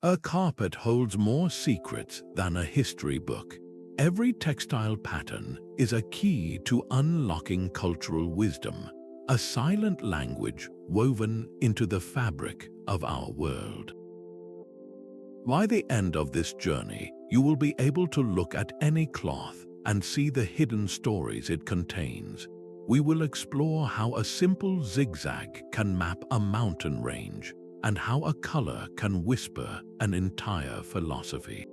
A carpet holds more secrets than a history book. Every textile pattern is a key to unlocking cultural wisdom, a silent language woven into the fabric of our world. By the end of this journey, you will be able to look at any cloth and see the hidden stories it contains. We will explore how a simple zigzag can map a mountain range, and how a color can whisper an entire philosophy.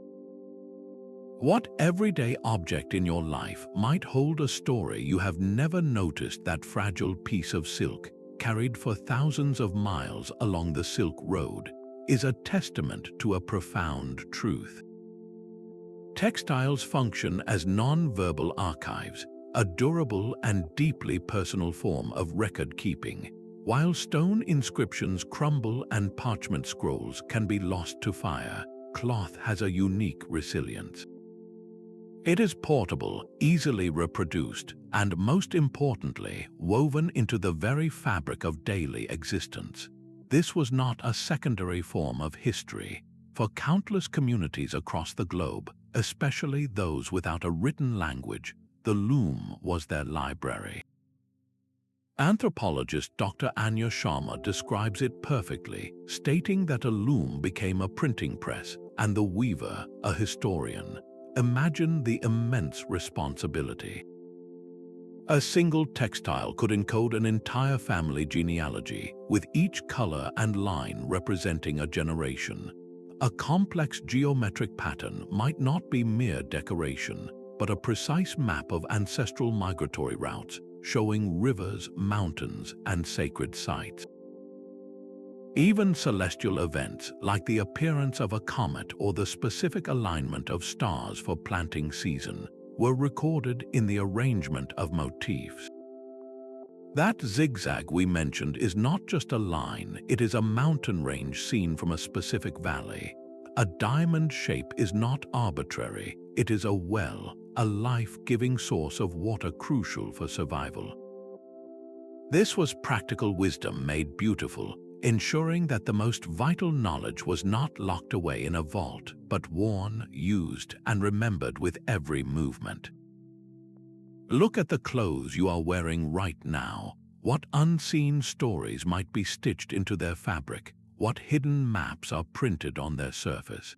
What everyday object in your life might hold a story you have never noticed? That fragile piece of silk, carried for thousands of miles along the Silk Road, is a testament to a profound truth. Textiles function as non-verbal archives, a durable and deeply personal form of record-keeping. While stone inscriptions crumble and parchment scrolls can be lost to fire, cloth has a unique resilience. It is portable, easily reproduced, and most importantly, woven into the very fabric of daily existence. This was not a secondary form of history. For countless communities across the globe, especially those without a written language, the loom was their library. Anthropologist Dr. Anya Sharma describes it perfectly, stating that a loom became a printing press and the weaver a historian. Imagine the immense responsibility. A single textile could encode an entire family genealogy, with each color and line representing a generation. A complex geometric pattern might not be mere decoration, but a precise map of ancestral migratory routes, showing rivers, mountains, and sacred sites. Even celestial events, like the appearance of a comet or the specific alignment of stars for planting season, were recorded in the arrangement of motifs. That zigzag we mentioned is not just a line, it is a mountain range seen from a specific valley. A diamond shape is not arbitrary, it is a well, a life-giving source of water crucial for survival. This was practical wisdom made beautiful, ensuring that the most vital knowledge was not locked away in a vault, but worn, used, and remembered with every movement. Look at the clothes you are wearing right now. What unseen stories might be stitched into their fabric? What hidden maps are printed on their surface?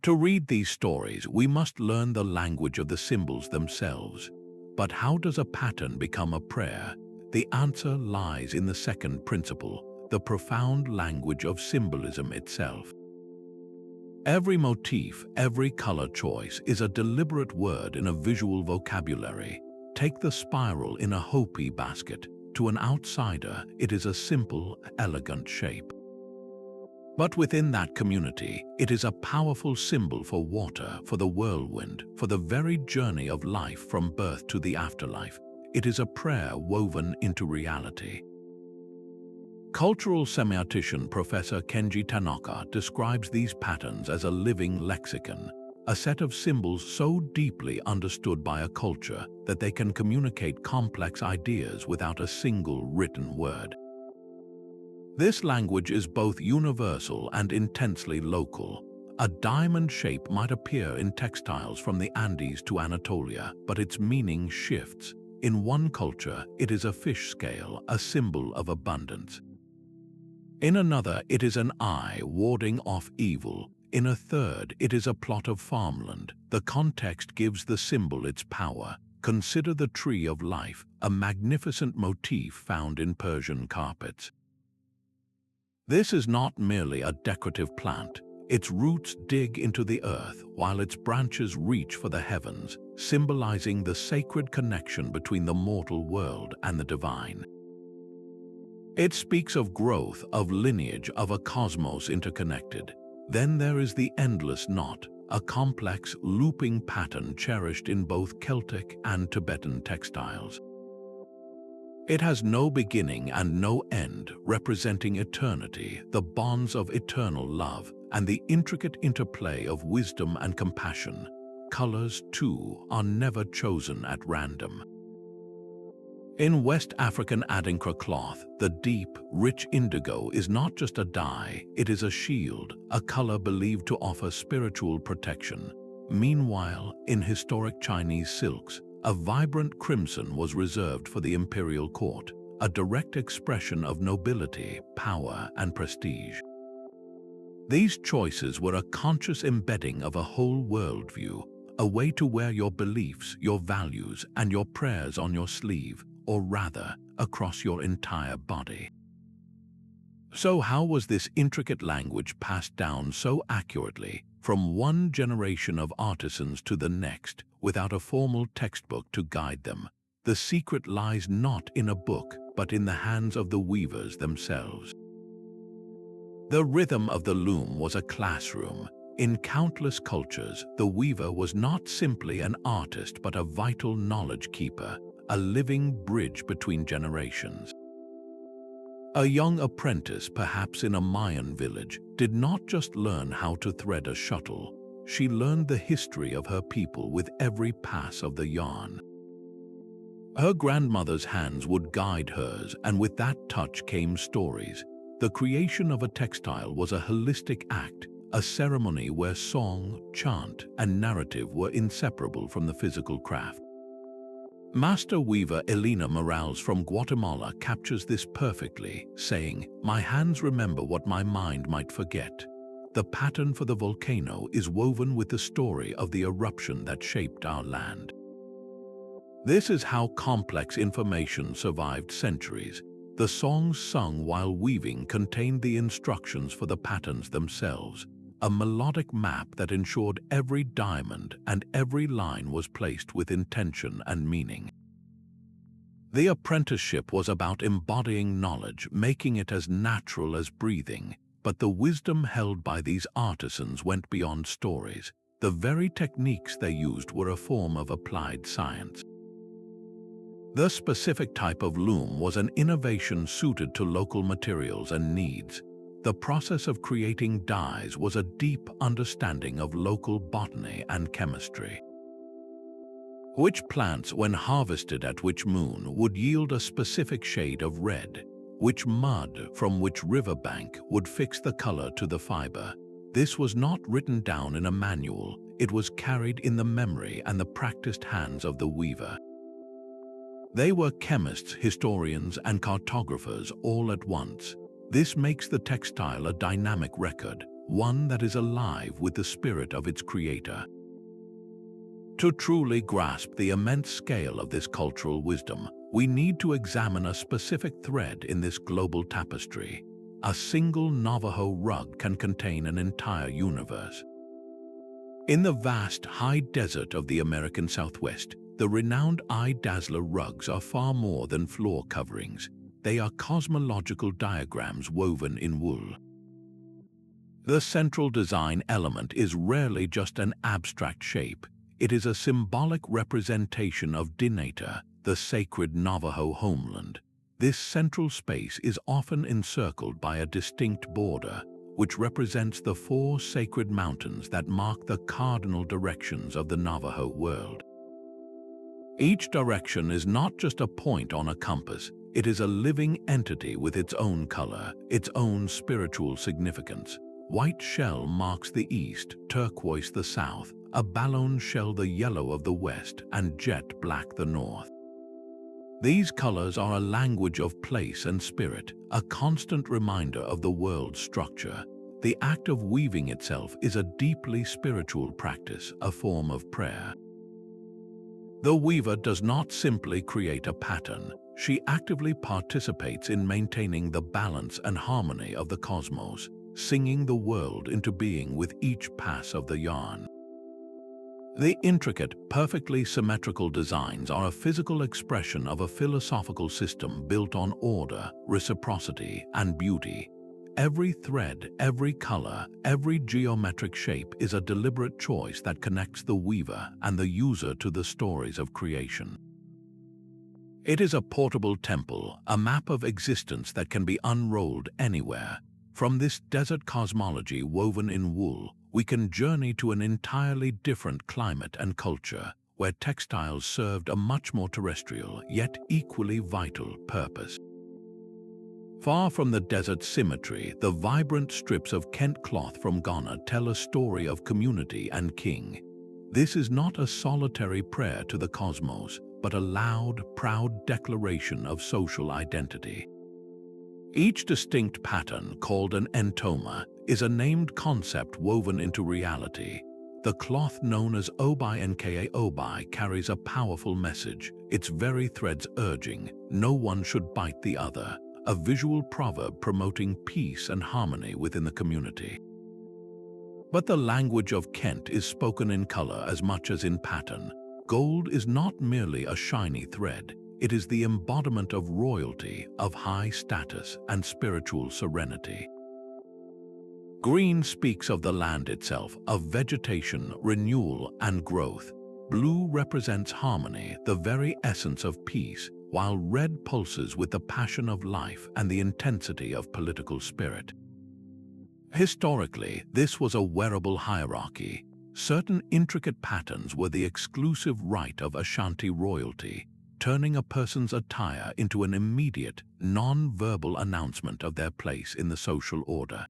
To read these stories, we must learn the language of the symbols themselves. But how does a pattern become a prayer? The answer lies in the second principle, the profound language of symbolism itself. Every motif, every color choice is a deliberate word in a visual vocabulary. Take the spiral in a Hopi basket. To an outsider, it is a simple, elegant shape. But within that community, it is a powerful symbol for water, for the whirlwind, for the very journey of life from birth to the afterlife. It is a prayer woven into reality. Cultural semiotician Professor Kenji Tanaka describes these patterns as a living lexicon, a set of symbols so deeply understood by a culture that they can communicate complex ideas without a single written word. This language is both universal and intensely local. A diamond shape might appear in textiles from the Andes to Anatolia, but its meaning shifts. In one culture, it is a fish scale, a symbol of abundance. In another, it is an eye warding off evil. In a third, it is a plot of farmland. The context gives the symbol its power. Consider the tree of life, a magnificent motif found in Persian carpets. This is not merely a decorative plant. Its roots dig into the earth, while its branches reach for the heavens, symbolizing the sacred connection between the mortal world and the divine. It speaks of growth, of lineage, of a cosmos interconnected. Then there is the endless knot, a complex, looping pattern cherished in both Celtic and Tibetan textiles. It has no beginning and no end, representing eternity, the bonds of eternal love, and the intricate interplay of wisdom and compassion. Colors, too, are never chosen at random. In West African Adinkra cloth, the deep, rich indigo is not just a dye, it is a shield, a color believed to offer spiritual protection. Meanwhile, in historic Chinese silks, a vibrant crimson was reserved for the imperial court, a direct expression of nobility, power, and prestige. These choices were a conscious embedding of a whole worldview, a way to wear your beliefs, your values, and your prayers on your sleeve, or rather, across your entire body. So how was this intricate language passed down so accurately from one generation of artisans to the next without a formal textbook to guide them? The secret lies not in a book, but in the hands of the weavers themselves. The rhythm of the loom was a classroom. In countless cultures, the weaver was not simply an artist but a vital knowledge keeper, a living bridge between generations. A young apprentice, perhaps in a Mayan village, did not just learn how to thread a shuttle. She learned the history of her people with every pass of the yarn. Her grandmother's hands would guide hers, and with that touch came stories. The creation of a textile was a holistic act, a ceremony where song, chant, and narrative were inseparable from the physical craft. Master weaver Elena Morales from Guatemala captures this perfectly, saying, "My hands remember what my mind might forget." The pattern for the volcano is woven with the story of the eruption that shaped our land. This is how complex information survived centuries. The songs sung while weaving contained the instructions for the patterns themselves, a melodic map that ensured every diamond and every line was placed with intention and meaning. The apprenticeship was about embodying knowledge, making it as natural as breathing, but the wisdom held by these artisans went beyond stories. The very techniques they used were a form of applied science. The specific type of loom was an innovation suited to local materials and needs. The process of creating dyes was a deep understanding of local botany and chemistry. Which plants, when harvested at which moon, would yield a specific shade of red? Which mud from which riverbank would fix the color to the fiber? This was not written down in a manual, it was carried in the memory and the practiced hands of the weaver. They were chemists, historians, and cartographers all at once. This makes the textile a dynamic record, one that is alive with the spirit of its creator. To truly grasp the immense scale of this cultural wisdom, we need to examine a specific thread in this global tapestry. A single Navajo rug can contain an entire universe. In the vast high desert of the American Southwest, the renowned eye-dazzler rugs are far more than floor coverings. They are cosmological diagrams woven in wool. The central design element is rarely just an abstract shape. It is a symbolic representation of Dineta, the sacred Navajo homeland. This central space is often encircled by a distinct border, which represents the 4 sacred mountains that mark the cardinal directions of the Navajo world. Each direction is not just a point on a compass, it is a living entity with its own color, its own spiritual significance. White shell marks the east, turquoise the south, a balloon shell the yellow of the west, and jet black the north. These colors are a language of place and spirit, a constant reminder of the world's structure. The act of weaving itself is a deeply spiritual practice, a form of prayer. The weaver does not simply create a pattern, she actively participates in maintaining the balance and harmony of the cosmos, singing the world into being with each pass of the yarn. The intricate, perfectly symmetrical designs are a physical expression of a philosophical system built on order, reciprocity, and beauty. Every thread, every color, every geometric shape is a deliberate choice that connects the weaver and the user to the stories of creation. It is a portable temple, a map of existence that can be unrolled anywhere. From this desert cosmology woven in wool, we can journey to an entirely different climate and culture, where textiles served a much more terrestrial, yet equally vital purpose. Far from the desert symmetry, the vibrant strips of Kente cloth from Ghana tell a story of community and king. This is not a solitary prayer to the cosmos, but a loud, proud declaration of social identity. Each distinct pattern, called an entoma, is a named concept woven into reality. The cloth known as Obi Nka Obi carries a powerful message, its very threads urging, no one should bite the other, a visual proverb promoting peace and harmony within the community. But the language of Kente is spoken in color as much as in pattern. Gold is not merely a shiny thread, it is the embodiment of royalty, of high status, and spiritual serenity. Green speaks of the land itself, of vegetation, renewal, and growth. Blue represents harmony, the very essence of peace, while red pulses with the passion of life and the intensity of political spirit. Historically, this was a wearable hierarchy. Certain intricate patterns were the exclusive right of Ashanti royalty, turning a person's attire into an immediate, non-verbal announcement of their place in the social order.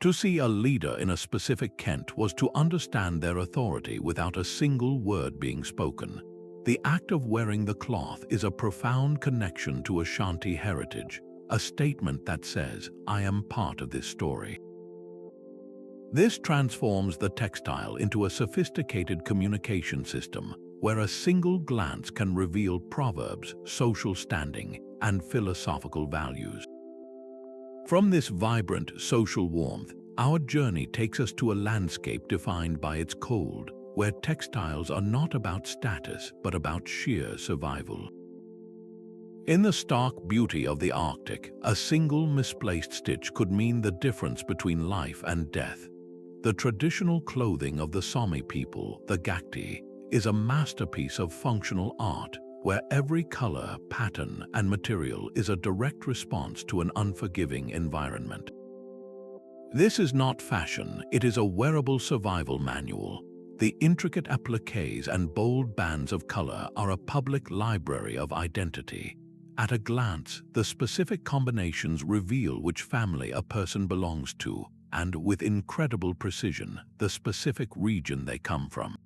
To see a leader in a specific Kente was to understand their authority without a single word being spoken. The act of wearing the cloth is a profound connection to Ashanti heritage, a statement that says, I am part of this story. This transforms the textile into a sophisticated communication system where a single glance can reveal proverbs, social standing, and philosophical values. From this vibrant social warmth, our journey takes us to a landscape defined by its cold, where textiles are not about status but about sheer survival. In the stark beauty of the Arctic, a single misplaced stitch could mean the difference between life and death. The traditional clothing of the Sámi people, the Gakti, is a masterpiece of functional art where every color, pattern, and material is a direct response to an unforgiving environment. This is not fashion, it is a wearable survival manual. The intricate appliques and bold bands of color are a public library of identity. At a glance, the specific combinations reveal which family a person belongs to, and with incredible precision, the specific region they come from.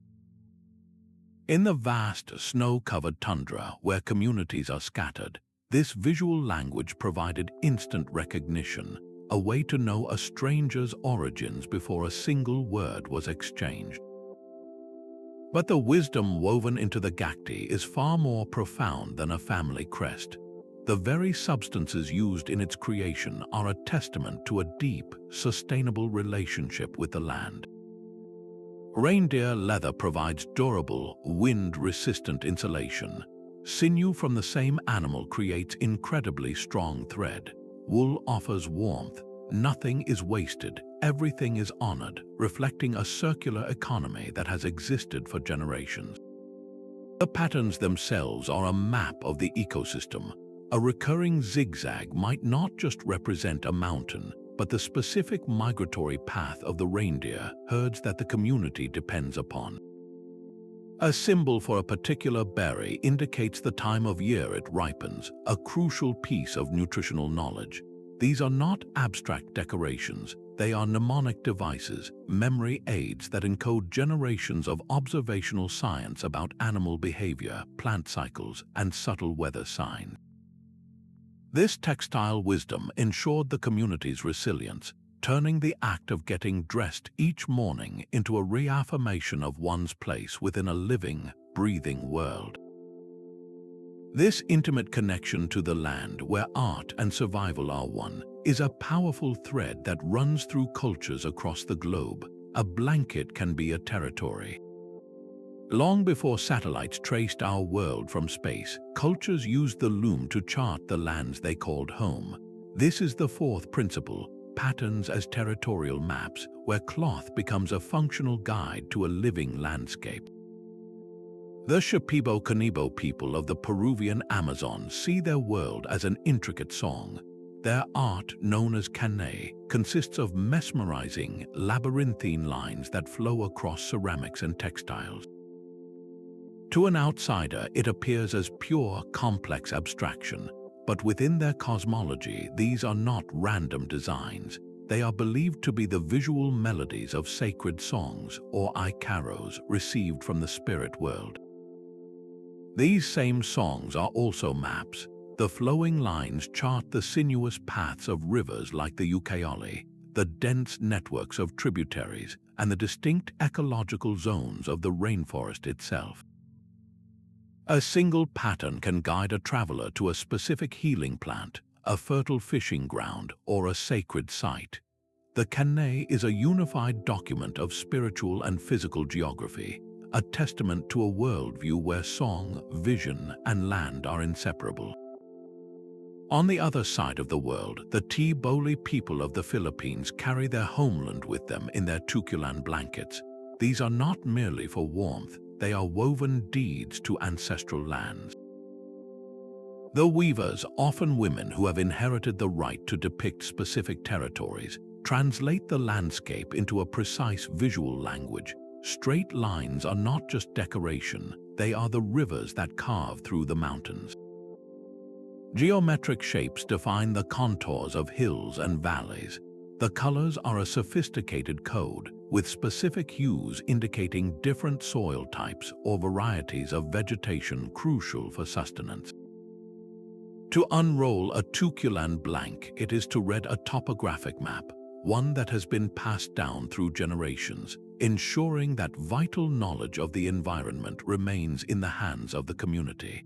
In the vast, snow-covered tundra where communities are scattered, this visual language provided instant recognition, a way to know a stranger's origins before a single word was exchanged. But the wisdom woven into the Gakti is far more profound than a family crest. The very substances used in its creation are a testament to a deep, sustainable relationship with the land. Reindeer leather provides durable, wind-resistant insulation. Sinew from the same animal creates incredibly strong thread. Wool offers warmth. Nothing is wasted. Everything is honored, reflecting a circular economy that has existed for generations. The patterns themselves are a map of the ecosystem. A recurring zigzag might not just represent a mountain, but the specific migratory path of the reindeer herds that the community depends upon. A symbol for a particular berry indicates the time of year it ripens, a crucial piece of nutritional knowledge. These are not abstract decorations, they are mnemonic devices, memory aids that encode generations of observational science about animal behavior, plant cycles, and subtle weather signs. This textile wisdom ensured the community's resilience, turning the act of getting dressed each morning into a reaffirmation of one's place within a living, breathing world. This intimate connection to the land where art and survival are one is a powerful thread that runs through cultures across the globe. A blanket can be a territory. Long before satellites traced our world from space, cultures used the loom to chart the lands they called home. This is the fourth principle, patterns as territorial maps, where cloth becomes a functional guide to a living landscape. The Shipibo-Canibo people of the Peruvian Amazon see their world as an intricate song. Their art, known as Kente, consists of mesmerizing, labyrinthine lines that flow across ceramics and textiles. To an outsider, it appears as pure, complex abstraction, but within their cosmology, these are not random designs. They are believed to be the visual melodies of sacred songs or ikaros received from the spirit world. These same songs are also maps. The flowing lines chart the sinuous paths of rivers like the Ucayali, the dense networks of tributaries, and the distinct ecological zones of the rainforest itself. A single pattern can guide a traveler to a specific healing plant, a fertile fishing ground, or a sacred site. The Kente is a unified document of spiritual and physical geography, a testament to a worldview where song, vision, and land are inseparable. On the other side of the world, the T-Boli people of the Philippines carry their homeland with them in their tukulan blankets. These are not merely for warmth, they are woven deeds to ancestral lands. The weavers, often women who have inherited the right to depict specific territories, translate the landscape into a precise visual language. Straight lines are not just decoration, they are the rivers that carve through the mountains. Geometric shapes define the contours of hills and valleys. The colors are a sophisticated code, with specific hues indicating different soil types or varieties of vegetation crucial for sustenance. To unroll a tukulan blank, it is to read a topographic map, one that has been passed down through generations, ensuring that vital knowledge of the environment remains in the hands of the community.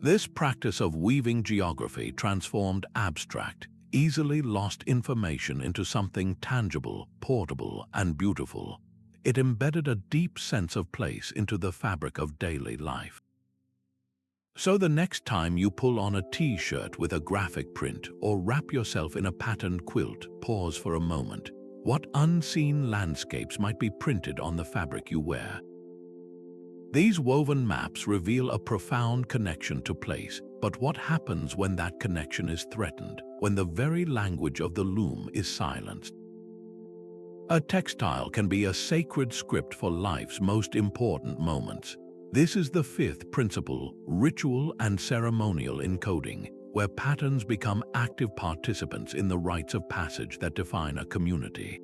This practice of weaving geography transformed abstract, easily lost information into something tangible, portable, and beautiful. It embedded a deep sense of place into the fabric of daily life. So the next time you pull on a t-shirt with a graphic print or wrap yourself in a patterned quilt, pause for a moment. What unseen landscapes might be printed on the fabric you wear? These woven maps reveal a profound connection to place, but what happens when that connection is threatened, when the very language of the loom is silenced? A textile can be a sacred script for life's most important moments. This is the fifth principle, ritual and ceremonial encoding, where patterns become active participants in the rites of passage that define a community.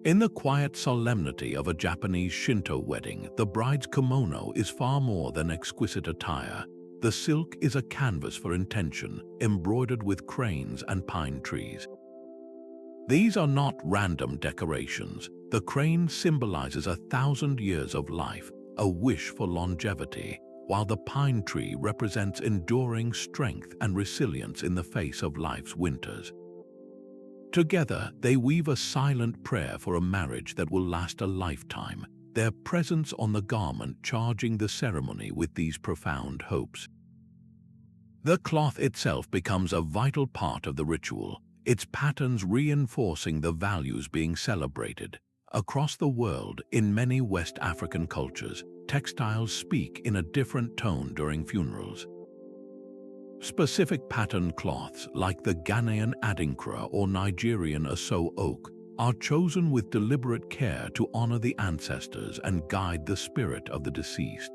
In the quiet solemnity of a Japanese Shinto wedding, the bride's kimono is far more than exquisite attire. The silk is a canvas for intention, embroidered with cranes and pine trees. These are not random decorations. The crane symbolizes 1,000 years of life, a wish for longevity, while the pine tree represents enduring strength and resilience in the face of life's winters. Together, they weave a silent prayer for a marriage that will last a lifetime, their presence on the garment charging the ceremony with these profound hopes. The cloth itself becomes a vital part of the ritual, its patterns reinforcing the values being celebrated. Across the world, in many West African cultures, textiles speak in a different tone during funerals. Specific patterned cloths, like the Ghanaian adinkra or Nigerian aso oak, are chosen with deliberate care to honor the ancestors and guide the spirit of the deceased.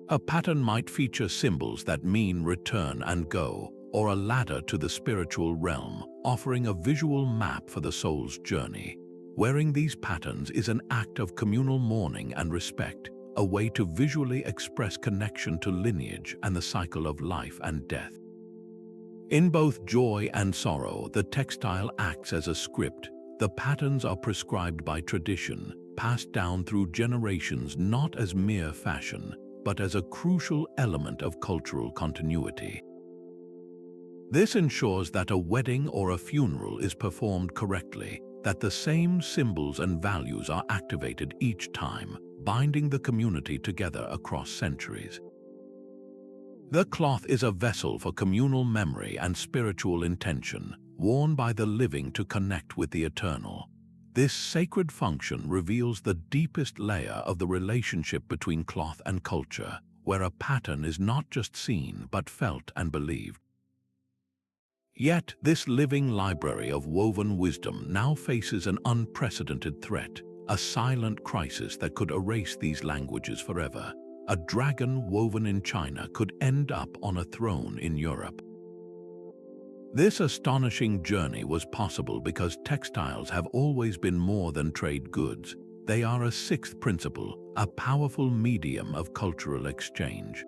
A pattern might feature symbols that mean return and go, or a ladder to the spiritual realm, offering a visual map for the soul's journey. Wearing these patterns is an act of communal mourning and respect, a way to visually express connection to lineage and the cycle of life and death. In both joy and sorrow, the textile acts as a script. The patterns are prescribed by tradition, passed down through generations not as mere fashion, but as a crucial element of cultural continuity. This ensures that a wedding or a funeral is performed correctly, that the same symbols and values are activated each time, binding the community together across centuries. The cloth is a vessel for communal memory and spiritual intention, worn by the living to connect with the eternal. This sacred function reveals the deepest layer of the relationship between cloth and culture, where a pattern is not just seen but felt and believed. Yet, this living library of woven wisdom now faces an unprecedented threat. a silent crisis that could erase these languages forever. A dragon woven in China could end up on a throne in Europe. This astonishing journey was possible because textiles have always been more than trade goods. They are a sixth principle, a powerful medium of cultural exchange.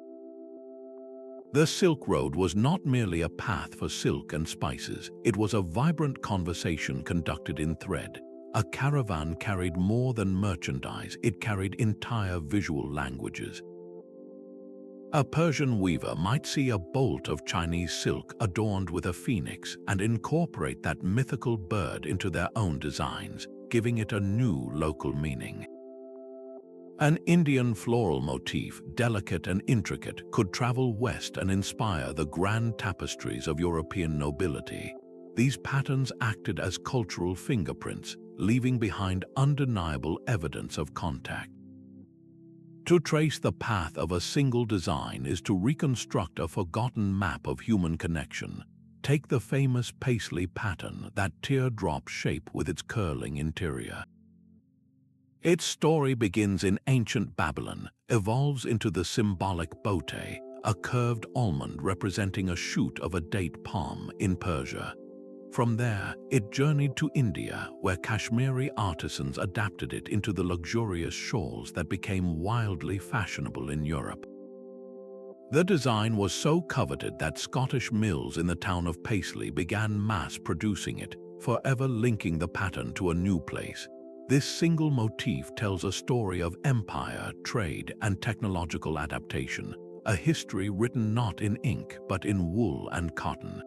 The Silk Road was not merely a path for silk and spices, it was a vibrant conversation conducted in thread. A caravan carried more than merchandise, it carried entire visual languages. A Persian weaver might see a bolt of Chinese silk adorned with a phoenix and incorporate that mythical bird into their own designs, giving it a new local meaning. An Indian floral motif, delicate and intricate, could travel west and inspire the grand tapestries of European nobility. These patterns acted as cultural fingerprints, leaving behind undeniable evidence of contact. To trace the path of a single design is to reconstruct a forgotten map of human connection. Take the famous paisley pattern, that teardrop shape with its curling interior. Its story begins in ancient Babylon, evolves into the symbolic bote, a curved almond representing a shoot of a date palm in Persia. From there, it journeyed to India, where Kashmiri artisans adapted it into the luxurious shawls that became wildly fashionable in Europe. The design was so coveted that Scottish mills in the town of Paisley began mass-producing it, forever linking the pattern to a new place. This single motif tells a story of empire, trade, and technological adaptation, a history written not in ink but in wool and cotton.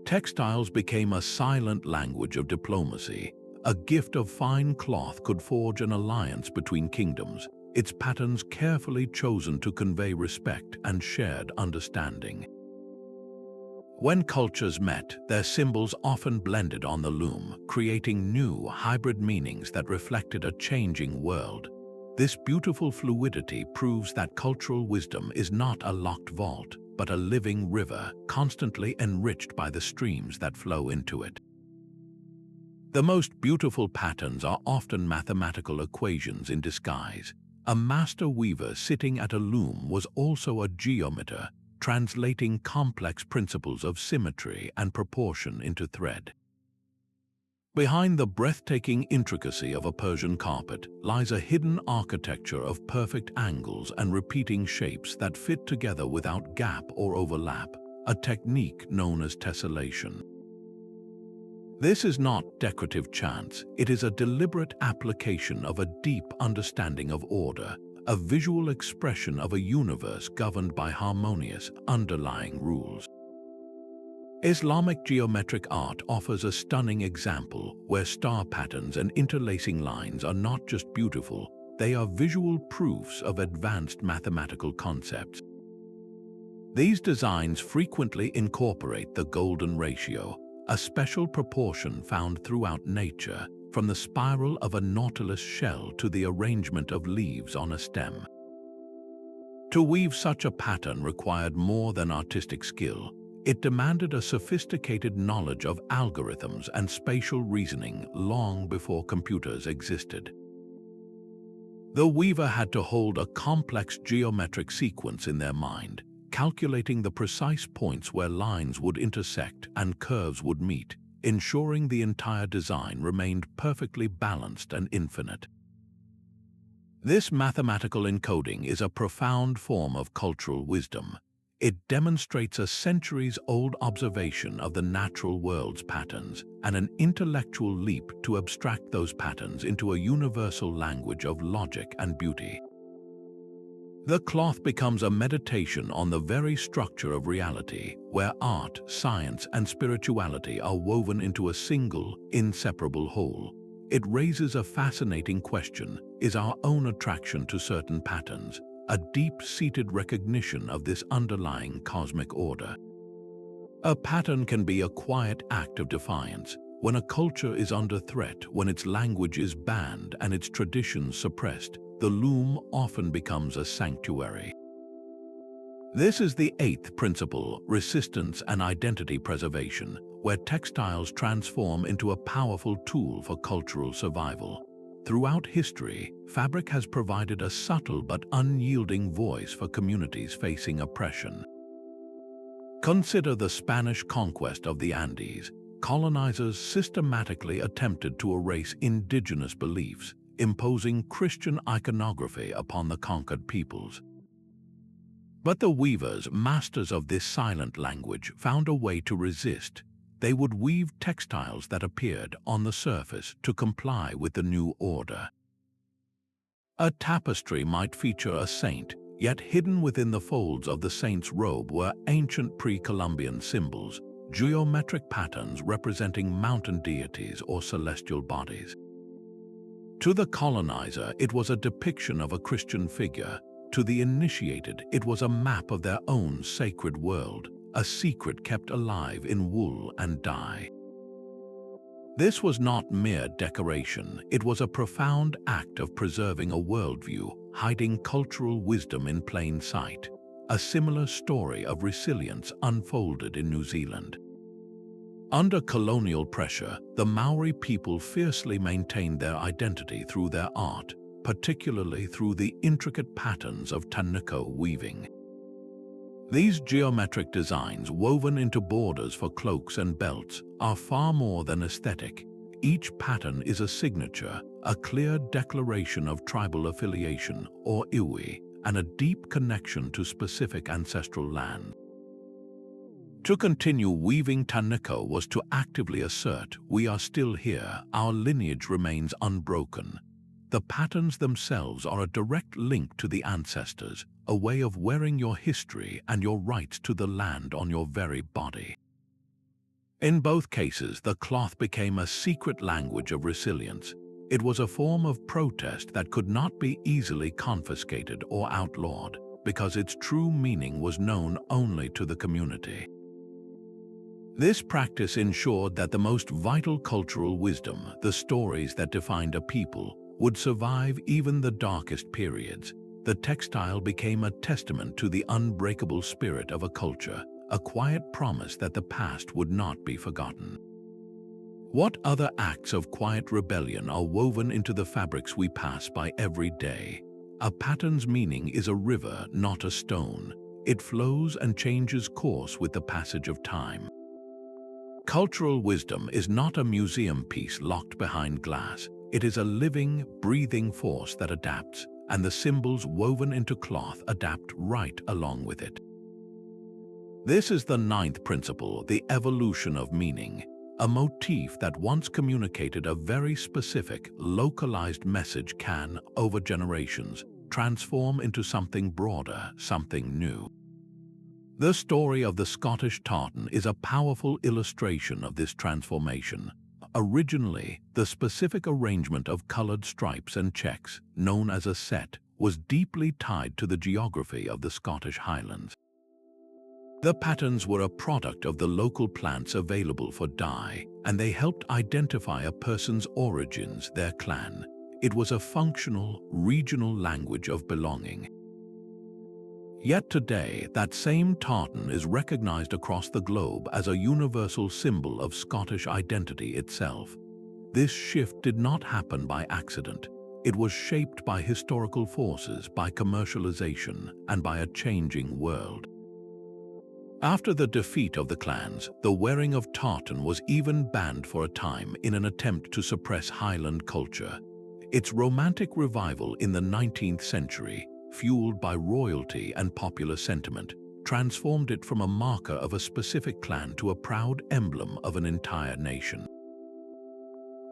Textiles became a silent language of diplomacy. A gift of fine cloth could forge an alliance between kingdoms, its patterns carefully chosen to convey respect and shared understanding. When cultures met, their symbols often blended on the loom, creating new, hybrid meanings that reflected a changing world. This beautiful fluidity proves that cultural wisdom is not a locked vault, but a living river, constantly enriched by the streams that flow into it. The most beautiful patterns are often mathematical equations in disguise. A master weaver sitting at a loom was also a geometer, translating complex principles of symmetry and proportion into thread. Behind the breathtaking intricacy of a Persian carpet lies a hidden architecture of perfect angles and repeating shapes that fit together without gap or overlap, a technique known as tessellation. This is not decorative chance, it is a deliberate application of a deep understanding of order, a visual expression of a universe governed by harmonious, underlying rules. Islamic geometric art offers a stunning example where star patterns and interlacing lines are not just beautiful, they are visual proofs of advanced mathematical concepts. These designs frequently incorporate the golden ratio, a special proportion found throughout nature, from the spiral of a nautilus shell to the arrangement of leaves on a stem. To weave such a pattern required more than artistic skill. It demanded a sophisticated knowledge of algorithms and spatial reasoning long before computers existed. The weaver had to hold a complex geometric sequence in their mind, calculating the precise points where lines would intersect and curves would meet, ensuring the entire design remained perfectly balanced and infinite. This mathematical encoding is a profound form of cultural wisdom. It demonstrates a centuries-old observation of the natural world's patterns and an intellectual leap to abstract those patterns into a universal language of logic and beauty. The cloth becomes a meditation on the very structure of reality, where art, science, and spirituality are woven into a single, inseparable whole. It raises a fascinating question: is our own attraction to certain patterns a deep-seated recognition of this underlying cosmic order? A pattern can be a quiet act of defiance. When a culture is under threat, when its language is banned and its traditions suppressed, the loom often becomes a sanctuary. This is the eighth principle, resistance and identity preservation, where textiles transform into a powerful tool for cultural survival. Throughout history, fabric has provided a subtle but unyielding voice for communities facing oppression. Consider the Spanish conquest of the Andes. Colonizers systematically attempted to erase indigenous beliefs, imposing Christian iconography upon the conquered peoples. But the weavers, masters of this silent language, found a way to resist. They would weave textiles that appeared on the surface to comply with the new order. A tapestry might feature a saint, yet hidden within the folds of the saint's robe were ancient pre-Columbian symbols, geometric patterns representing mountain deities or celestial bodies. To the colonizer, it was a depiction of a Christian figure. To the initiated, it was a map of their own sacred world, a secret kept alive in wool and dye. This was not mere decoration, it was a profound act of preserving a worldview, hiding cultural wisdom in plain sight. A similar story of resilience unfolded in New Zealand. Under colonial pressure, the Maori people fiercely maintained their identity through their art, particularly through the intricate patterns of taniko weaving. These geometric designs, woven into borders for cloaks and belts, are far more than aesthetic. Each pattern is a signature, a clear declaration of tribal affiliation, or iwi, and a deep connection to specific ancestral land. To continue weaving taniko was to actively assert, we are still here, our lineage remains unbroken. The patterns themselves are a direct link to the ancestors, a way of wearing your history and your rights to the land on your very body. In both cases, the cloth became a secret language of resilience. It was a form of protest that could not be easily confiscated or outlawed, because its true meaning was known only to the community. This practice ensured that the most vital cultural wisdom, the stories that defined a people, would survive even the darkest periods. The textile became a testament to the unbreakable spirit of a culture, a quiet promise that the past would not be forgotten. What other acts of quiet rebellion are woven into the fabrics we pass by every day? A pattern's meaning is a river, not a stone. It flows and changes course with the passage of time. Cultural wisdom is not a museum piece locked behind glass. It is a living, breathing force that adapts, and the symbols woven into cloth adapt right along with it. This is the ninth principle, the evolution of meaning. A motif that once communicated a very specific, localized message can, over generations, transform into something broader, something new. The story of the Scottish tartan is a powerful illustration of this transformation. Originally, the specific arrangement of colored stripes and checks, known as a set, was deeply tied to the geography of the Scottish Highlands. The patterns were a product of the local plants available for dye, and they helped identify a person's origins, their clan. It was a functional, regional language of belonging. Yet today, that same tartan is recognized across the globe as a universal symbol of Scottish identity itself. This shift did not happen by accident. It was shaped by historical forces, by commercialization, and by a changing world. After the defeat of the clans, the wearing of tartan was even banned for a time in an attempt to suppress Highland culture. Its romantic revival in the 19th century, fueled by royalty and popular sentiment, transformed it from a marker of a specific clan to a proud emblem of an entire nation.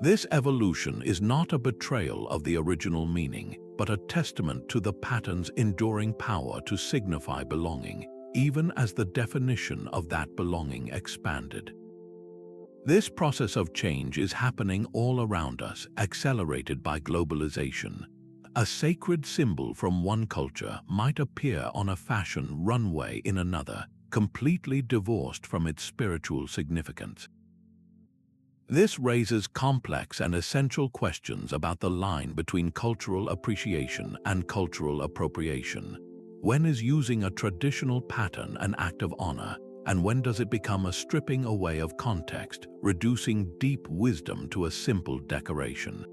This evolution is not a betrayal of the original meaning, but a testament to the pattern's enduring power to signify belonging, even as the definition of that belonging expanded. This process of change is happening all around us, accelerated by globalization. A sacred symbol from one culture might appear on a fashion runway in another, completely divorced from its spiritual significance. This raises complex and essential questions about the line between cultural appreciation and cultural appropriation. When is using a traditional pattern an act of honor, and when does it become a stripping away of context, reducing deep wisdom to a simple decoration?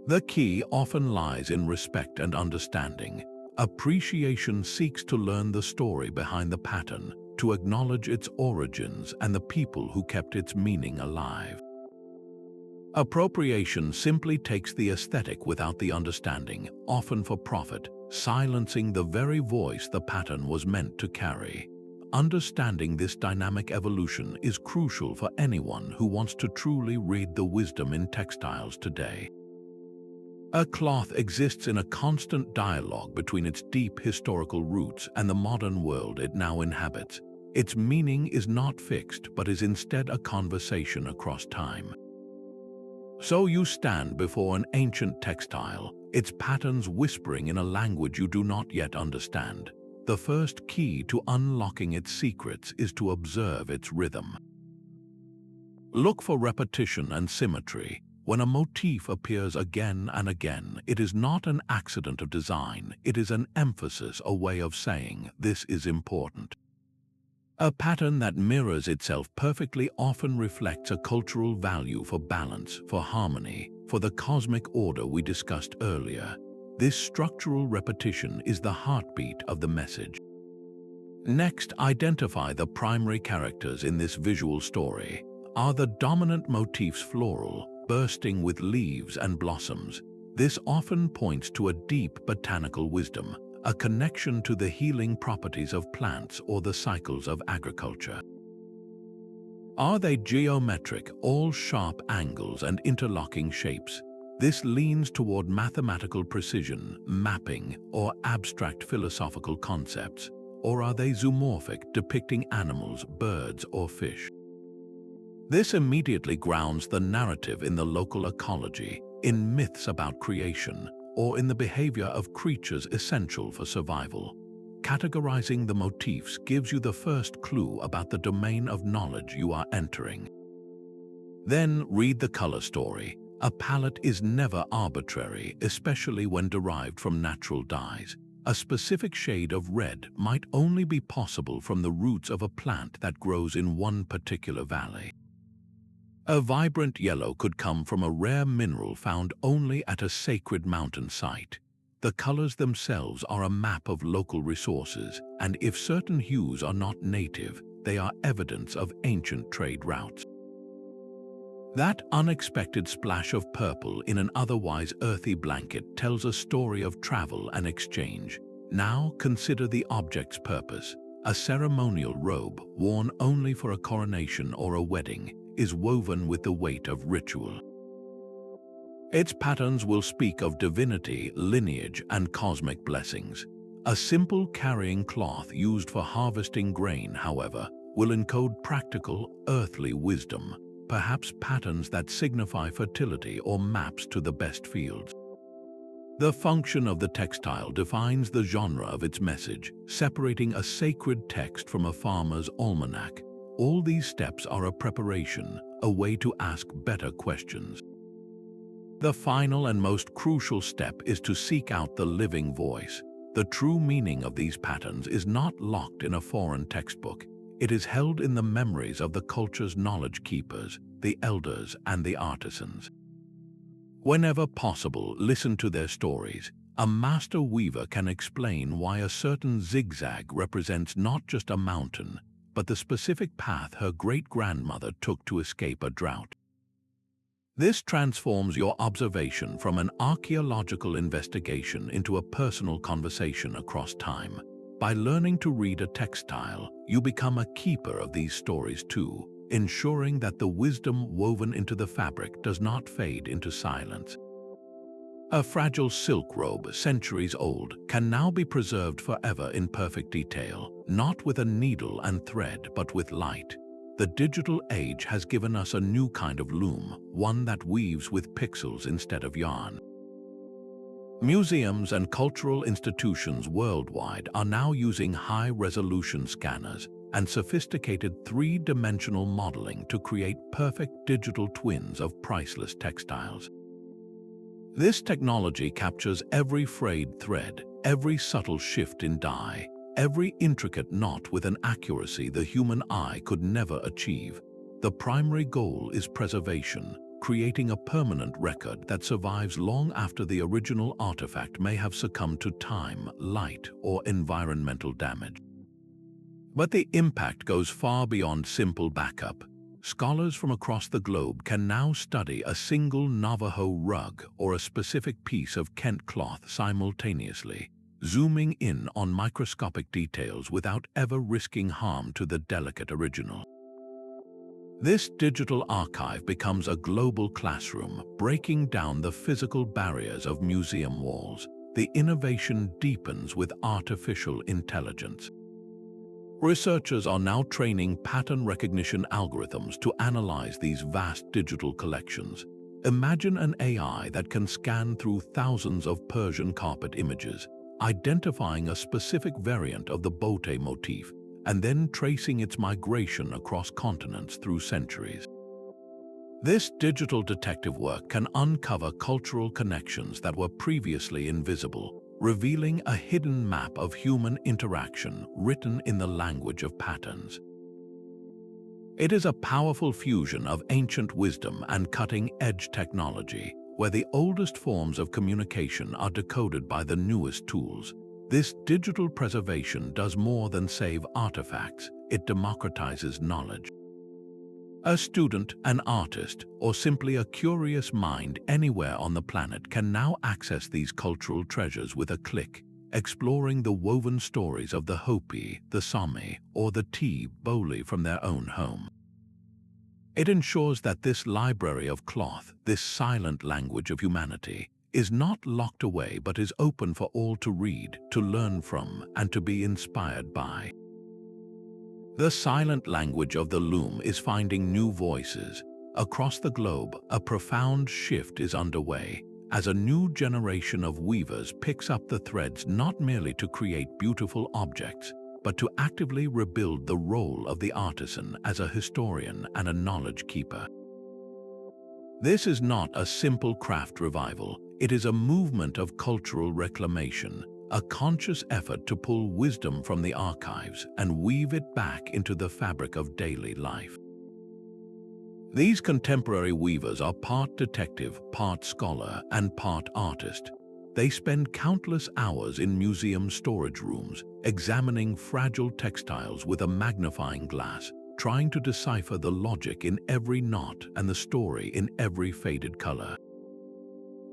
The key often lies in respect and understanding. Appreciation seeks to learn the story behind the pattern, to acknowledge its origins and the people who kept its meaning alive. Appropriation simply takes the aesthetic without the understanding, often for profit, silencing the very voice the pattern was meant to carry. Understanding this dynamic evolution is crucial for anyone who wants to truly read the wisdom in textiles today. A cloth exists in a constant dialogue between its deep historical roots and the modern world it now inhabits. Its meaning is not fixed, but is instead a conversation across time. So you stand before an ancient textile, its patterns whispering in a language you do not yet understand. The first key to unlocking its secrets is to observe its rhythm. Look for repetition and symmetry. When a motif appears again and again, it is not an accident of design, it is an emphasis, a way of saying, this is important. A pattern that mirrors itself perfectly often reflects a cultural value for balance, for harmony, for the cosmic order we discussed earlier. This structural repetition is the heartbeat of the message. Next, identify the primary characters in this visual story. Are the dominant motifs floral, bursting with leaves and blossoms? This often points to a deep botanical wisdom, a connection to the healing properties of plants or the cycles of agriculture. Are they geometric, all sharp angles and interlocking shapes? This leans toward mathematical precision, mapping, or abstract philosophical concepts. Or are they zoomorphic, depicting animals, birds, or fish? This immediately grounds the narrative in the local ecology, in myths about creation, or in the behavior of creatures essential for survival. Categorizing the motifs gives you the first clue about the domain of knowledge you are entering. Then read the color story. A palette is never arbitrary, especially when derived from natural dyes. A specific shade of red might only be possible from the roots of a plant that grows in one particular valley. A vibrant yellow could come from a rare mineral found only at a sacred mountain site. The colors themselves are a map of local resources, and if certain hues are not native, they are evidence of ancient trade routes. That unexpected splash of purple in an otherwise earthy blanket tells a story of travel and exchange. Now consider the object's purpose. A ceremonial robe, worn only for a coronation or a wedding, is woven with the weight of ritual. Its patterns will speak of divinity, lineage, and cosmic blessings. A simple carrying cloth used for harvesting grain, however, will encode practical, earthly wisdom, perhaps patterns that signify fertility or maps to the best fields. The function of the textile defines the genre of its message, separating a sacred text from a farmer's almanac. All these steps are a preparation, a way to ask better questions. The final and most crucial step is to seek out the living voice. The true meaning of these patterns is not locked in a foreign textbook. It is held in the memories of the culture's knowledge keepers, the elders, and the artisans. Whenever possible, listen to their stories. A master weaver can explain why a certain zigzag represents not just a mountain, but the specific path her great-grandmother took to escape a drought. This transforms your observation from an archaeological investigation into a personal conversation across time. By learning to read a textile, you become a keeper of these stories too, ensuring that the wisdom woven into the fabric does not fade into silence. A fragile silk robe, centuries old, can now be preserved forever in perfect detail, not with a needle and thread, but with light. The digital age has given us a new kind of loom, one that weaves with pixels instead of yarn. Museums and cultural institutions worldwide are now using high-resolution scanners and sophisticated three-dimensional modeling to create perfect digital twins of priceless textiles. This technology captures every frayed thread, every subtle shift in dye, every intricate knot with an accuracy the human eye could never achieve. The primary goal is preservation, creating a permanent record that survives long after the original artifact may have succumbed to time, light, or environmental damage. But the impact goes far beyond simple backup. Scholars from across the globe can now study a single Navajo rug or a specific piece of Kente cloth simultaneously, zooming in on microscopic details without ever risking harm to the delicate original. This digital archive becomes a global classroom, breaking down the physical barriers of museum walls. The innovation deepens with artificial intelligence. Researchers are now training pattern recognition algorithms to analyze these vast digital collections. Imagine an AI that can scan through thousands of Persian carpet images, identifying a specific variant of the bote motif, and then tracing its migration across continents through centuries. This digital detective work can uncover cultural connections that were previously invisible, revealing a hidden map of human interaction written in the language of patterns. It is a powerful fusion of ancient wisdom and cutting-edge technology, where the oldest forms of communication are decoded by the newest tools. This digital preservation does more than save artifacts, it democratizes knowledge. A student, an artist, or simply a curious mind anywhere on the planet can now access these cultural treasures with a click, exploring the woven stories of the Hopi, the Sámi, or the Boli from their own home. It ensures that this library of cloth, this silent language of humanity, is not locked away but is open for all to read, to learn from, and to be inspired by. The silent language of the loom is finding new voices. Across the globe, a profound shift is underway, as a new generation of weavers picks up the threads not merely to create beautiful objects, but to actively rebuild the role of the artisan as a historian and a knowledge keeper. This is not a simple craft revival, it is a movement of cultural reclamation, a conscious effort to pull wisdom from the archives and weave it back into the fabric of daily life. These contemporary weavers are part detective, part scholar, and part artist. They spend countless hours in museum storage rooms, examining fragile textiles with a magnifying glass, trying to decipher the logic in every knot and the story in every faded color.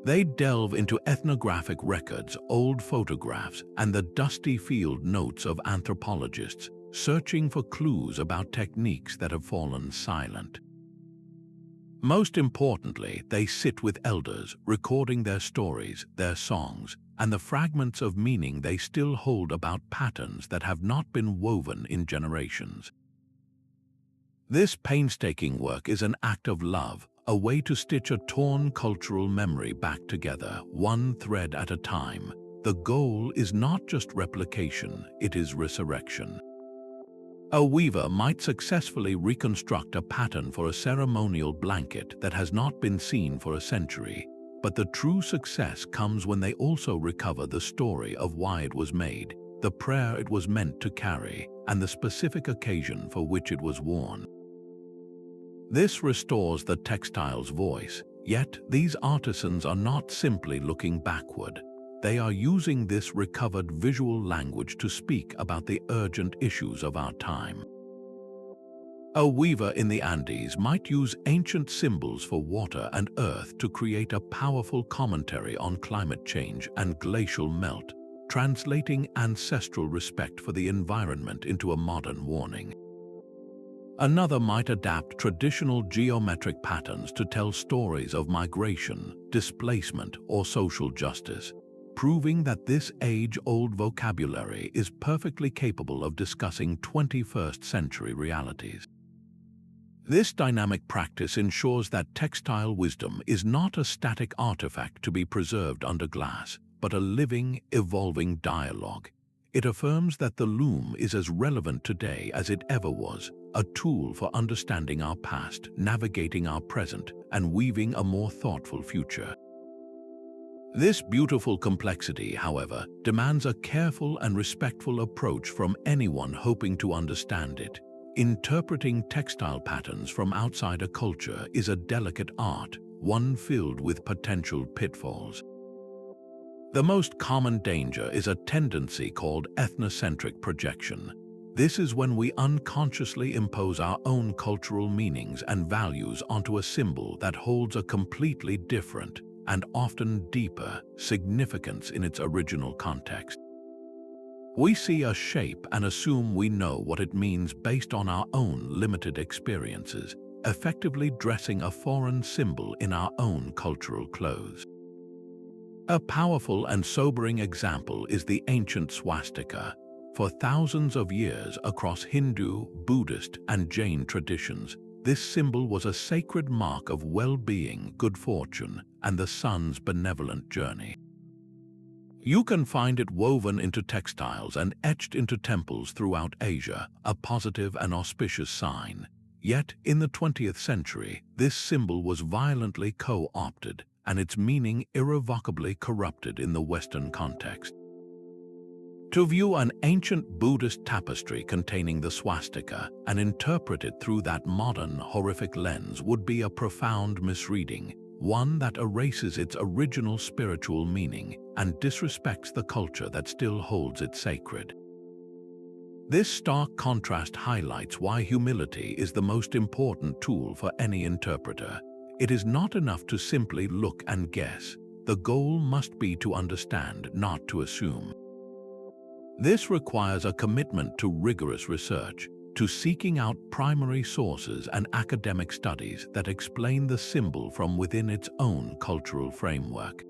They delve into ethnographic records, old photographs, and the dusty field notes of anthropologists, searching for clues about techniques that have fallen silent. Most importantly, they sit with elders, recording their stories, their songs, and the fragments of meaning they still hold about patterns that have not been woven in generations. This painstaking work is an act of love, a way to stitch a torn cultural memory back together, one thread at a time. The goal is not just replication, it is resurrection. A weaver might successfully reconstruct a pattern for a ceremonial blanket that has not been seen for a century, but the true success comes when they also recover the story of why it was made, the prayer it was meant to carry, and the specific occasion for which it was worn. This restores the textile's voice, yet these artisans are not simply looking backward. They are using this recovered visual language to speak about the urgent issues of our time. A weaver in the Andes might use ancient symbols for water and earth to create a powerful commentary on climate change and glacial melt, translating ancestral respect for the environment into a modern warning. Another might adapt traditional geometric patterns to tell stories of migration, displacement, or social justice, proving that this age-old vocabulary is perfectly capable of discussing 21st century realities. This dynamic practice ensures that textile wisdom is not a static artifact to be preserved under glass, but a living, evolving dialogue. It affirms that the loom is as relevant today as it ever was, a tool for understanding our past, navigating our present, and weaving a more thoughtful future. This beautiful complexity, however, demands a careful and respectful approach from anyone hoping to understand it. Interpreting textile patterns from outside a culture is a delicate art, one filled with potential pitfalls. The most common danger is a tendency called ethnocentric projection. This is when we unconsciously impose our own cultural meanings and values onto a symbol that holds a completely different, and often deeper, significance in its original context. We see a shape and assume we know what it means based on our own limited experiences, effectively dressing a foreign symbol in our own cultural clothes. A powerful and sobering example is the ancient swastika. For thousands of years across Hindu, Buddhist, and Jain traditions, this symbol was a sacred mark of well-being, good fortune, and the sun's benevolent journey. You can find it woven into textiles and etched into temples throughout Asia, a positive and auspicious sign. Yet, in the 20th century, this symbol was violently co-opted, and its meaning irrevocably corrupted in the Western context. To view an ancient Buddhist tapestry containing the swastika and interpret it through that modern, horrific lens would be a profound misreading, one that erases its original spiritual meaning and disrespects the culture that still holds it sacred. This stark contrast highlights why humility is the most important tool for any interpreter. It is not enough to simply look and guess. The goal must be to understand, not to assume. This requires a commitment to rigorous research, to seeking out primary sources and academic studies that explain the symbol from within its own cultural framework.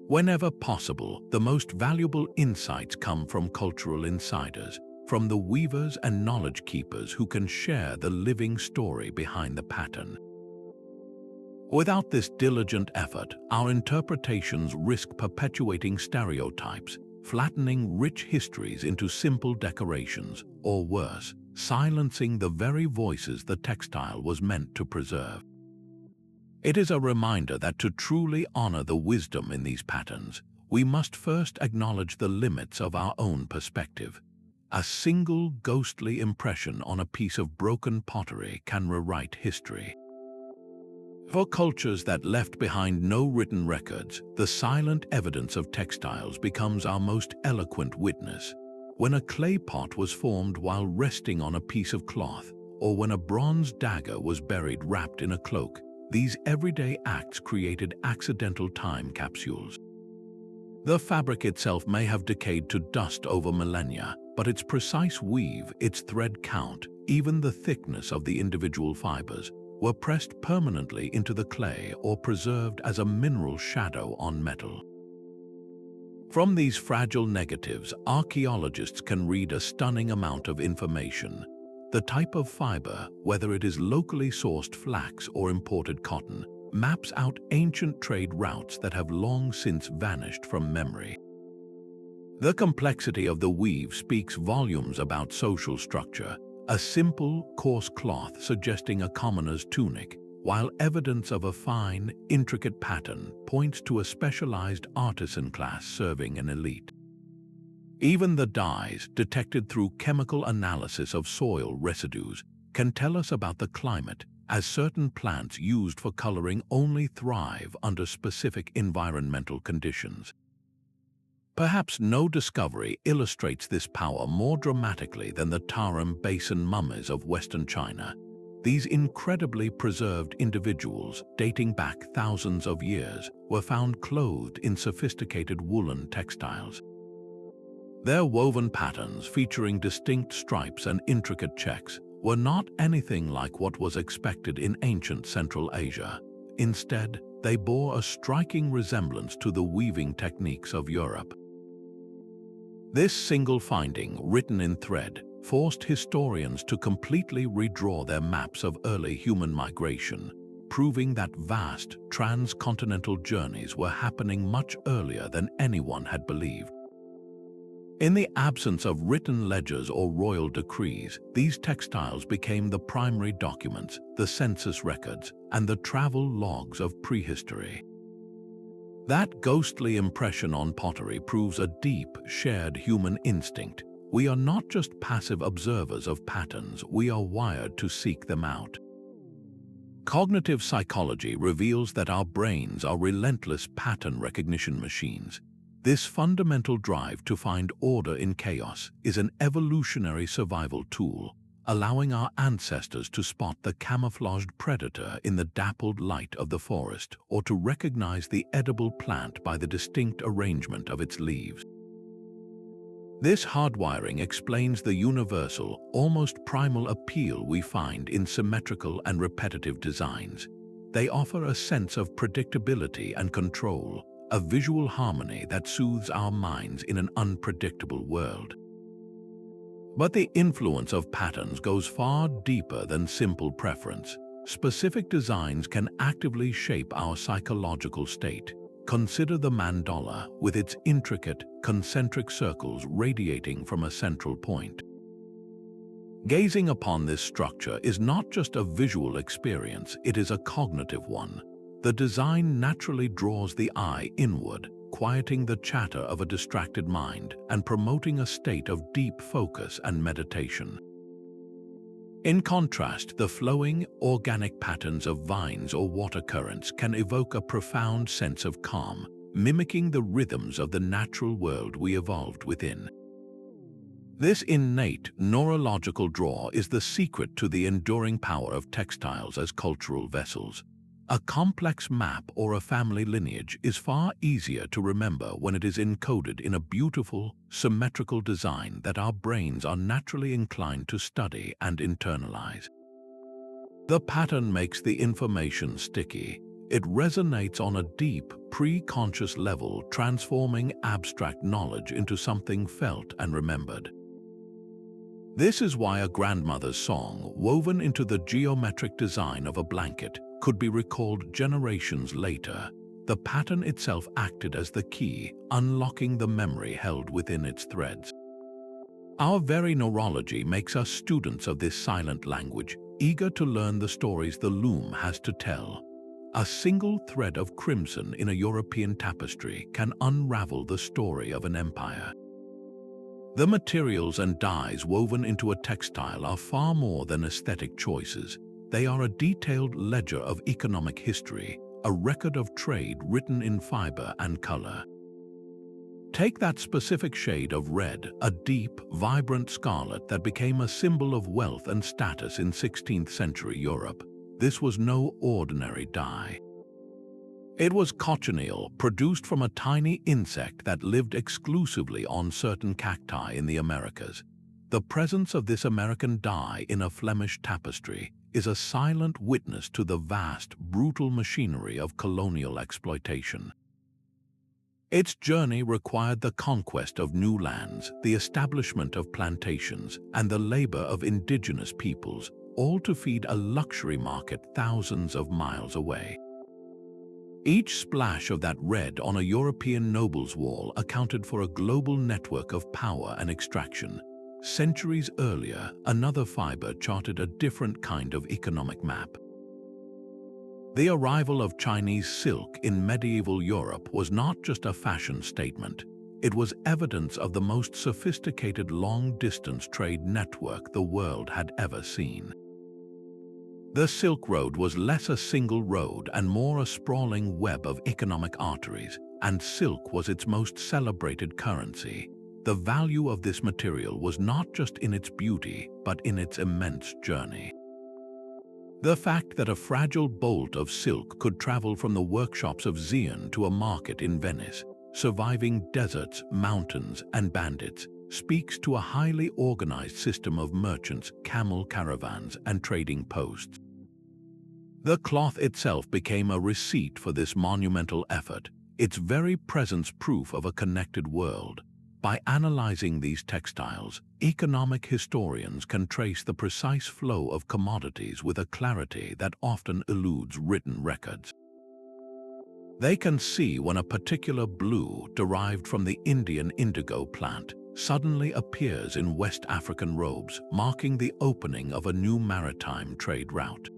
Whenever possible, the most valuable insights come from cultural insiders, from the weavers and knowledge keepers who can share the living story behind the pattern. Without this diligent effort, our interpretations risk perpetuating stereotypes, flattening rich histories into simple decorations, or worse, silencing the very voices the textile was meant to preserve. It is a reminder that to truly honor the wisdom in these patterns, we must first acknowledge the limits of our own perspective. A single ghostly impression on a piece of broken pottery can rewrite history. For cultures that left behind no written records, the silent evidence of textiles becomes our most eloquent witness. When a clay pot was formed while resting on a piece of cloth, or when a bronze dagger was buried wrapped in a cloak, these everyday acts created accidental time capsules. The fabric itself may have decayed to dust over millennia, but its precise weave, its thread count, even the thickness of the individual fibers, were pressed permanently into the clay or preserved as a mineral shadow on metal. From these fragile negatives, archaeologists can read a stunning amount of information. The type of fiber, whether it is locally sourced flax or imported cotton, maps out ancient trade routes that have long since vanished from memory. The complexity of the weave speaks volumes about social structure. A simple, coarse cloth suggesting a commoner's tunic, while evidence of a fine, intricate pattern points to a specialized artisan class serving an elite. Even the dyes, detected through chemical analysis of soil residues, can tell us about the climate, as certain plants used for coloring only thrive under specific environmental conditions. Perhaps no discovery illustrates this power more dramatically than the Tarim Basin mummies of Western China. These incredibly preserved individuals, dating back thousands of years, were found clothed in sophisticated woolen textiles. Their woven patterns, featuring distinct stripes and intricate checks, were not anything like what was expected in ancient Central Asia. Instead, they bore a striking resemblance to the weaving techniques of Europe. This single finding, written in thread, forced historians to completely redraw their maps of early human migration, proving that vast, transcontinental journeys were happening much earlier than anyone had believed. In the absence of written ledgers or royal decrees, these textiles became the primary documents, the census records, and the travel logs of prehistory. That ghostly impression on pottery proves a deep, shared human instinct. We are not just passive observers of patterns, we are wired to seek them out. Cognitive psychology reveals that our brains are relentless pattern recognition machines. This fundamental drive to find order in chaos is an evolutionary survival tool, allowing our ancestors to spot the camouflaged predator in the dappled light of the forest, or to recognize the edible plant by the distinct arrangement of its leaves. This hardwiring explains the universal, almost primal appeal we find in symmetrical and repetitive designs. They offer a sense of predictability and control, a visual harmony that soothes our minds in an unpredictable world. But the influence of patterns goes far deeper than simple preference. Specific designs can actively shape our psychological state. Consider the mandala, with its intricate, concentric circles radiating from a central point. Gazing upon this structure is not just a visual experience, it is a cognitive one. The design naturally draws the eye inward, quieting the chatter of a distracted mind and promoting a state of deep focus and meditation. In contrast, the flowing, organic patterns of vines or water currents can evoke a profound sense of calm, mimicking the rhythms of the natural world we evolved within. This innate neurological draw is the secret to the enduring power of textiles as cultural vessels. A complex map or a family lineage is far easier to remember when it is encoded in a beautiful, symmetrical design that our brains are naturally inclined to study and internalize. The pattern makes the information sticky. It resonates on a deep, pre-conscious level, transforming abstract knowledge into something felt and remembered. This is why a grandmother's song, woven into the geometric design of a blanket, could be recalled generations later. The pattern itself acted as the key, unlocking the memory held within its threads. Our very neurology makes us students of this silent language, eager to learn the stories the loom has to tell. A single thread of crimson in a European tapestry can unravel the story of an empire. The materials and dyes woven into a textile are far more than aesthetic choices. They are a detailed ledger of economic history, a record of trade written in fiber and color. Take that specific shade of red, a deep, vibrant scarlet that became a symbol of wealth and status in 16th century Europe. This was no ordinary dye. It was cochineal, produced from a tiny insect that lived exclusively on certain cacti in the Americas. The presence of this American dye in a Flemish tapestry is a silent witness to the vast, brutal machinery of colonial exploitation. Its journey required the conquest of new lands, the establishment of plantations, and the labor of indigenous peoples, all to feed a luxury market thousands of miles away. Each splash of that red on a European noble's wall accounted for a global network of power and extraction. Centuries earlier, another fiber charted a different kind of economic map. The arrival of Chinese silk in medieval Europe was not just a fashion statement. It was evidence of the most sophisticated long-distance trade network the world had ever seen. The Silk Road was less a single road and more a sprawling web of economic arteries, and silk was its most celebrated currency. The value of this material was not just in its beauty, but in its immense journey. The fact that a fragile bolt of silk could travel from the workshops of Xi'an to a market in Venice, surviving deserts, mountains, and bandits, speaks to a highly organized system of merchants, camel caravans, and trading posts. The cloth itself became a receipt for this monumental effort, its very presence proof of a connected world. By analyzing these textiles, economic historians can trace the precise flow of commodities with a clarity that often eludes written records. They can see when a particular blue derived from the Indian indigo plant suddenly appears in West African robes, marking the opening of a new maritime trade route.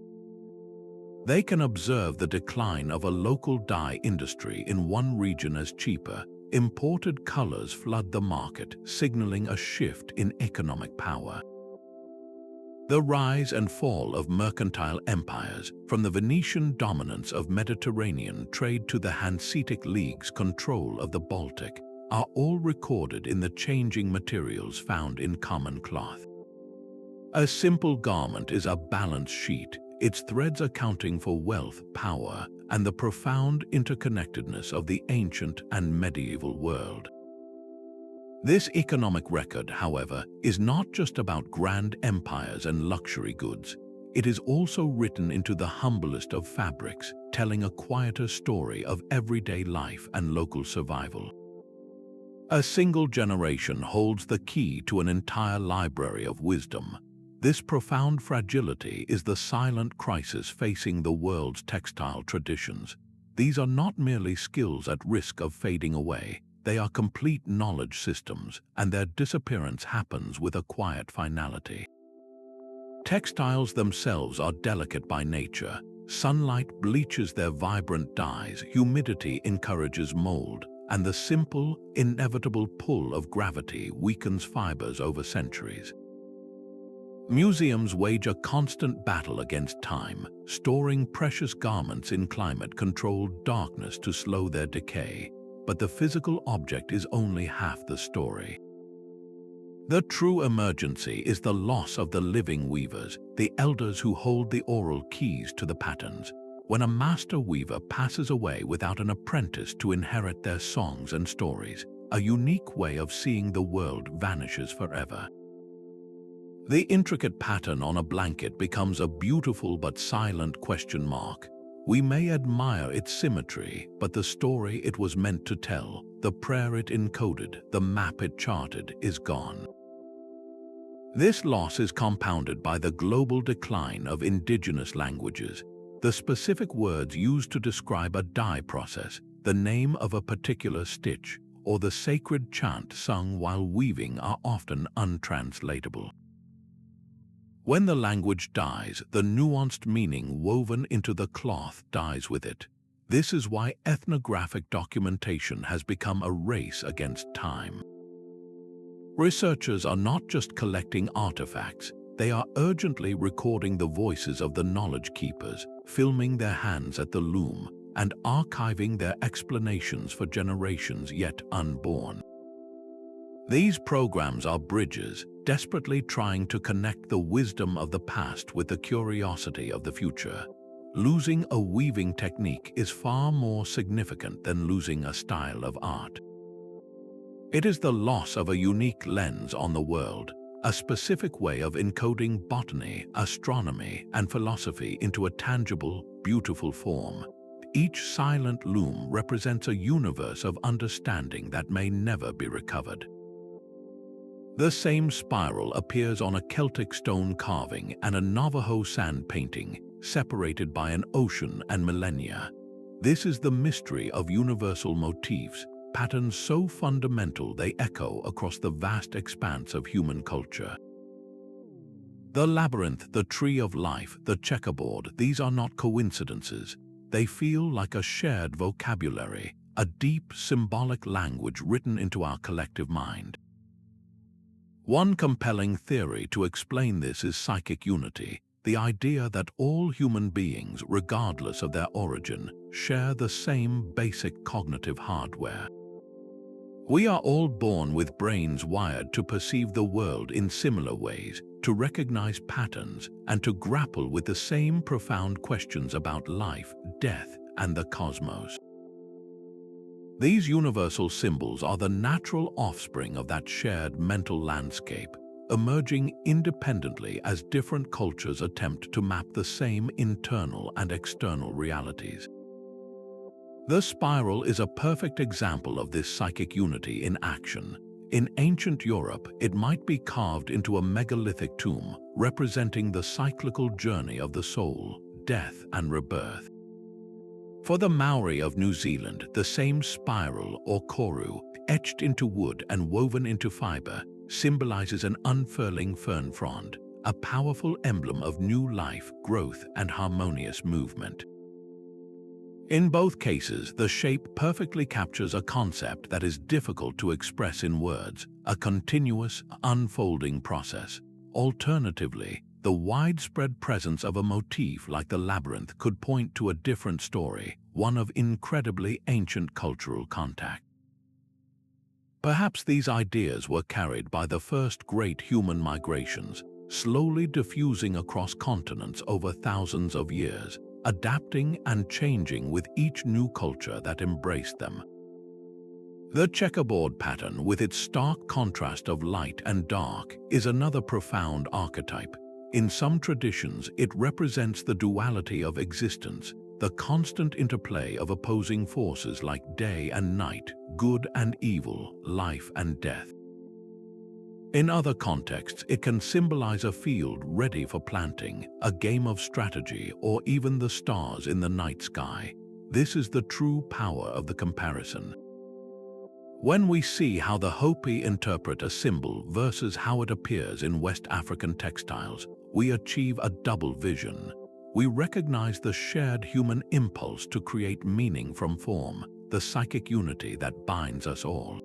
They can observe the decline of a local dye industry in one region as cheaper, imported colors flood the market, signaling a shift in economic power. The rise and fall of mercantile empires, from the Venetian dominance of Mediterranean trade to the Hanseatic League's control of the Baltic, are all recorded in the changing materials found in common cloth. A simple garment is a balance sheet, its threads accounting for wealth, power, and the profound interconnectedness of the ancient and medieval world. This economic record, however, is not just about grand empires and luxury goods. It is also written into the humblest of fabrics, telling a quieter story of everyday life and local survival. A single generation holds the key to an entire library of wisdom. This profound fragility is the silent crisis facing the world's textile traditions. These are not merely skills at risk of fading away. They are complete knowledge systems, and their disappearance happens with a quiet finality. Textiles themselves are delicate by nature. Sunlight bleaches their vibrant dyes, humidity encourages mold, and the simple, inevitable pull of gravity weakens fibers over centuries. Museums wage a constant battle against time, storing precious garments in climate-controlled darkness to slow their decay. But the physical object is only half the story. The true emergency is the loss of the living weavers, the elders who hold the oral keys to the patterns. When a master weaver passes away without an apprentice to inherit their songs and stories, a unique way of seeing the world vanishes forever. The intricate pattern on a blanket becomes a beautiful but silent question mark. We may admire its symmetry, but the story it was meant to tell, the prayer it encoded, the map it charted, is gone. This loss is compounded by the global decline of indigenous languages. The specific words used to describe a dye process, the name of a particular stitch, or the sacred chant sung while weaving are often untranslatable. When the language dies, the nuanced meaning woven into the cloth dies with it. This is why ethnographic documentation has become a race against time. Researchers are not just collecting artifacts, they are urgently recording the voices of the knowledge keepers, filming their hands at the loom, and archiving their explanations for generations yet unborn. These programs are bridges, desperately trying to connect the wisdom of the past with the curiosity of the future. Losing a weaving technique is far more significant than losing a style of art. It is the loss of a unique lens on the world, a specific way of encoding botany, astronomy, and philosophy into a tangible, beautiful form. Each silent loom represents a universe of understanding that may never be recovered. The same spiral appears on a Celtic stone carving and a Navajo sand painting, separated by an ocean and millennia. This is the mystery of universal motifs, patterns so fundamental they echo across the vast expanse of human culture. The labyrinth, the tree of life, the checkerboard, these are not coincidences. They feel like a shared vocabulary, a deep, symbolic language written into our collective mind. One compelling theory to explain this is psychic unity, the idea that all human beings, regardless of their origin, share the same basic cognitive hardware. We are all born with brains wired to perceive the world in similar ways, to recognize patterns, and to grapple with the same profound questions about life, death, and the cosmos. These universal symbols are the natural offspring of that shared mental landscape, emerging independently as different cultures attempt to map the same internal and external realities. The spiral is a perfect example of this psychic unity in action. In ancient Europe, it might be carved into a megalithic tomb, representing the cyclical journey of the soul, death, and rebirth. For the Maori of New Zealand, the same spiral, or koru, etched into wood and woven into fiber, symbolizes an unfurling fern frond, a powerful emblem of new life, growth, and harmonious movement. In both cases, the shape perfectly captures a concept that is difficult to express in words, a continuous, unfolding process. Alternatively, the widespread presence of a motif like the labyrinth could point to a different story, one of incredibly ancient cultural contact. Perhaps these ideas were carried by the first great human migrations, slowly diffusing across continents over thousands of years, adapting and changing with each new culture that embraced them. The checkerboard pattern, with its stark contrast of light and dark, is another profound archetype. In some traditions, it represents the duality of existence, the constant interplay of opposing forces like day and night, good and evil, life and death. In other contexts, it can symbolize a field ready for planting, a game of strategy, or even the stars in the night sky. This is the true power of the comparison. When we see how the Hopi interpret a symbol versus how it appears in West African textiles, we achieve a double vision. We recognize the shared human impulse to create meaning from form, the psychic unity that binds us all.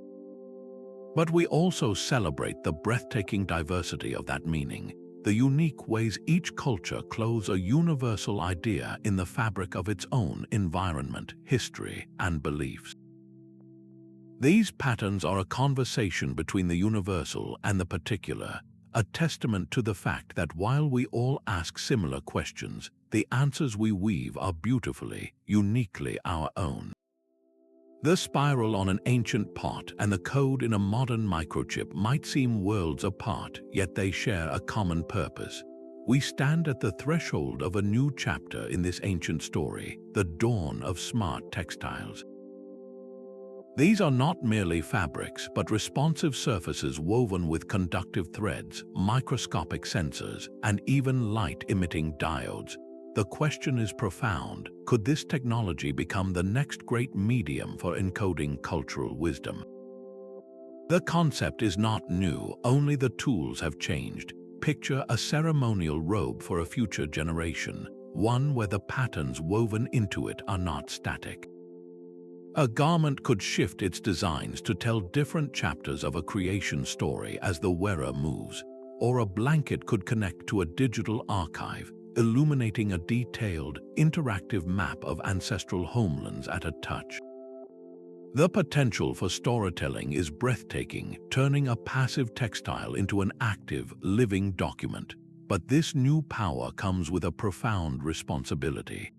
But we also celebrate the breathtaking diversity of that meaning, the unique ways each culture clothes a universal idea in the fabric of its own environment, history, and beliefs. These patterns are a conversation between the universal and the particular, a testament to the fact that while we all ask similar questions, the answers we weave are beautifully, uniquely our own. The spiral on an ancient pot and the code in a modern microchip might seem worlds apart, yet they share a common purpose. We stand at the threshold of a new chapter in this ancient story, the dawn of smart textiles. These are not merely fabrics, but responsive surfaces woven with conductive threads, microscopic sensors, and even light-emitting diodes. The question is profound: could this technology become the next great medium for encoding cultural wisdom? The concept is not new, only the tools have changed. Picture a ceremonial robe for a future generation, one where the patterns woven into it are not static. A garment could shift its designs to tell different chapters of a creation story as the wearer moves, or a blanket could connect to a digital archive, illuminating a detailed, interactive map of ancestral homelands at a touch. The potential for storytelling is breathtaking, turning a passive textile into an active, living document. But this new power comes with a profound responsibility.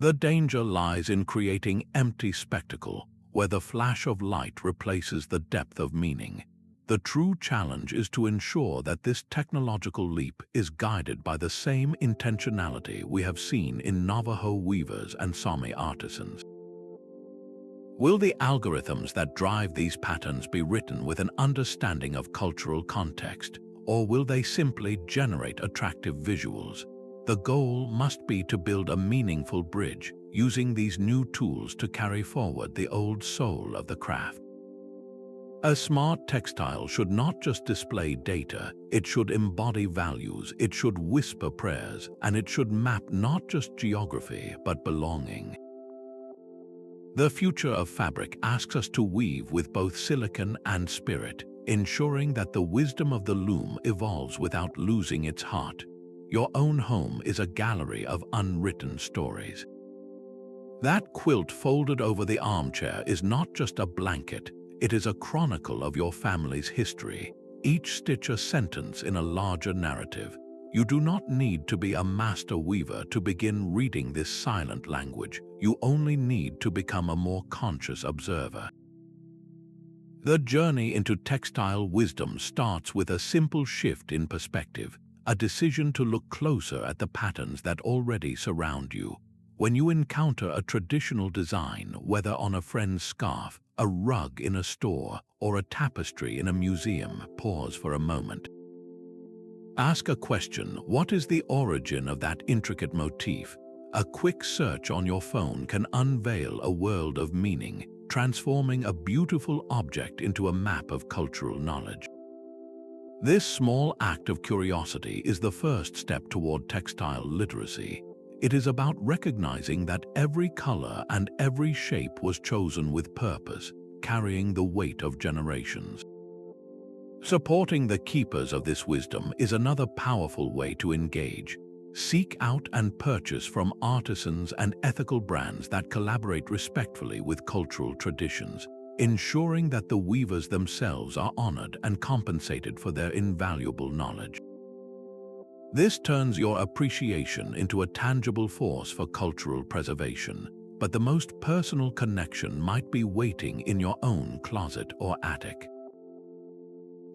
The danger lies in creating empty spectacle, where the flash of light replaces the depth of meaning. The true challenge is to ensure that this technological leap is guided by the same intentionality we have seen in Navajo weavers and Sámi artisans. Will the algorithms that drive these patterns be written with an understanding of cultural context, or will they simply generate attractive visuals? The goal must be to build a meaningful bridge, using these new tools to carry forward the old soul of the craft. A smart textile should not just display data, it should embody values, it should whisper prayers, and it should map not just geography but belonging. The future of fabric asks us to weave with both silicon and spirit, ensuring that the wisdom of the loom evolves without losing its heart. Your own home is a gallery of unwritten stories. That quilt folded over the armchair is not just a blanket, it is a chronicle of your family's history, each stitch a sentence in a larger narrative. You do not need to be a master weaver to begin reading this silent language. You only need to become a more conscious observer. The journey into textile wisdom starts with a simple shift in perspective, a decision to look closer at the patterns that already surround you. When you encounter a traditional design, whether on a friend's scarf, a rug in a store, or a tapestry in a museum, pause for a moment. Ask a question: what is the origin of that intricate motif? A quick search on your phone can unveil a world of meaning, transforming a beautiful object into a map of cultural knowledge. This small act of curiosity is the first step toward textile literacy. It is about recognizing that every color and every shape was chosen with purpose, carrying the weight of generations. Supporting the keepers of this wisdom is another powerful way to engage. Seek out and purchase from artisans and ethical brands that collaborate respectfully with cultural traditions, ensuring that the weavers themselves are honored and compensated for their invaluable knowledge. This turns your appreciation into a tangible force for cultural preservation, but the most personal connection might be waiting in your own closet or attic.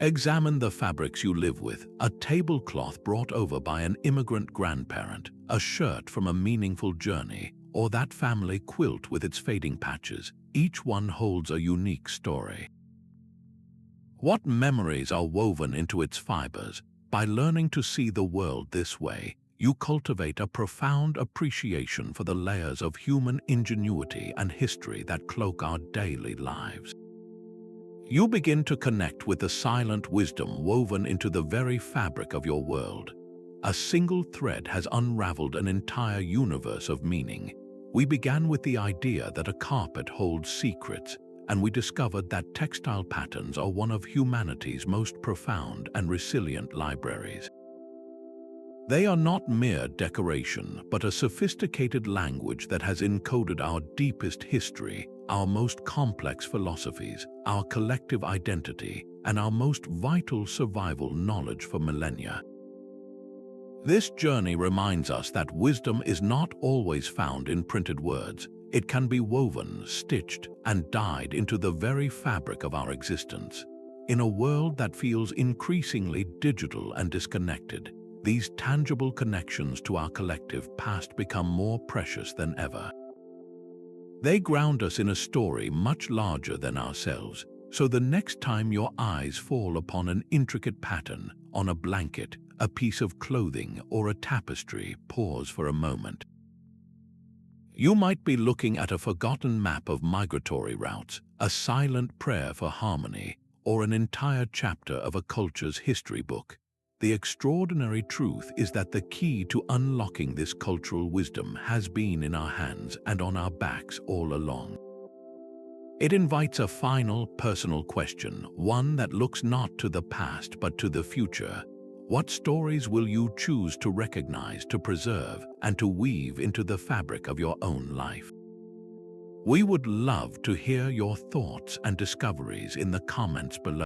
Examine the fabrics you live with: a tablecloth brought over by an immigrant grandparent, a shirt from a meaningful journey, or that family quilt with its fading patches. Each one holds a unique story. What memories are woven into its fibers? By learning to see the world this way, you cultivate a profound appreciation for the layers of human ingenuity and history that cloak our daily lives. You begin to connect with the silent wisdom woven into the very fabric of your world. A single thread has unraveled an entire universe of meaning. We began with the idea that a carpet holds secrets, and we discovered that textile patterns are one of humanity's most profound and resilient libraries. They are not mere decoration, but a sophisticated language that has encoded our deepest history, our most complex philosophies, our collective identity, and our most vital survival knowledge for millennia. This journey reminds us that wisdom is not always found in printed words. It can be woven, stitched, and dyed into the very fabric of our existence. In a world that feels increasingly digital and disconnected, these tangible connections to our collective past become more precious than ever. They ground us in a story much larger than ourselves, so the next time your eyes fall upon an intricate pattern on a blanket, a piece of clothing, or a tapestry, pause for a moment. You might be looking at a forgotten map of migratory routes, a silent prayer for harmony, or an entire chapter of a culture's history book. The extraordinary truth is that the key to unlocking this cultural wisdom has been in our hands and on our backs all along. It invites a final, personal question, one that looks not to the past but to the future. What stories will you choose to recognize, to preserve, and to weave into the fabric of your own life? We would love to hear your thoughts and discoveries in the comments below.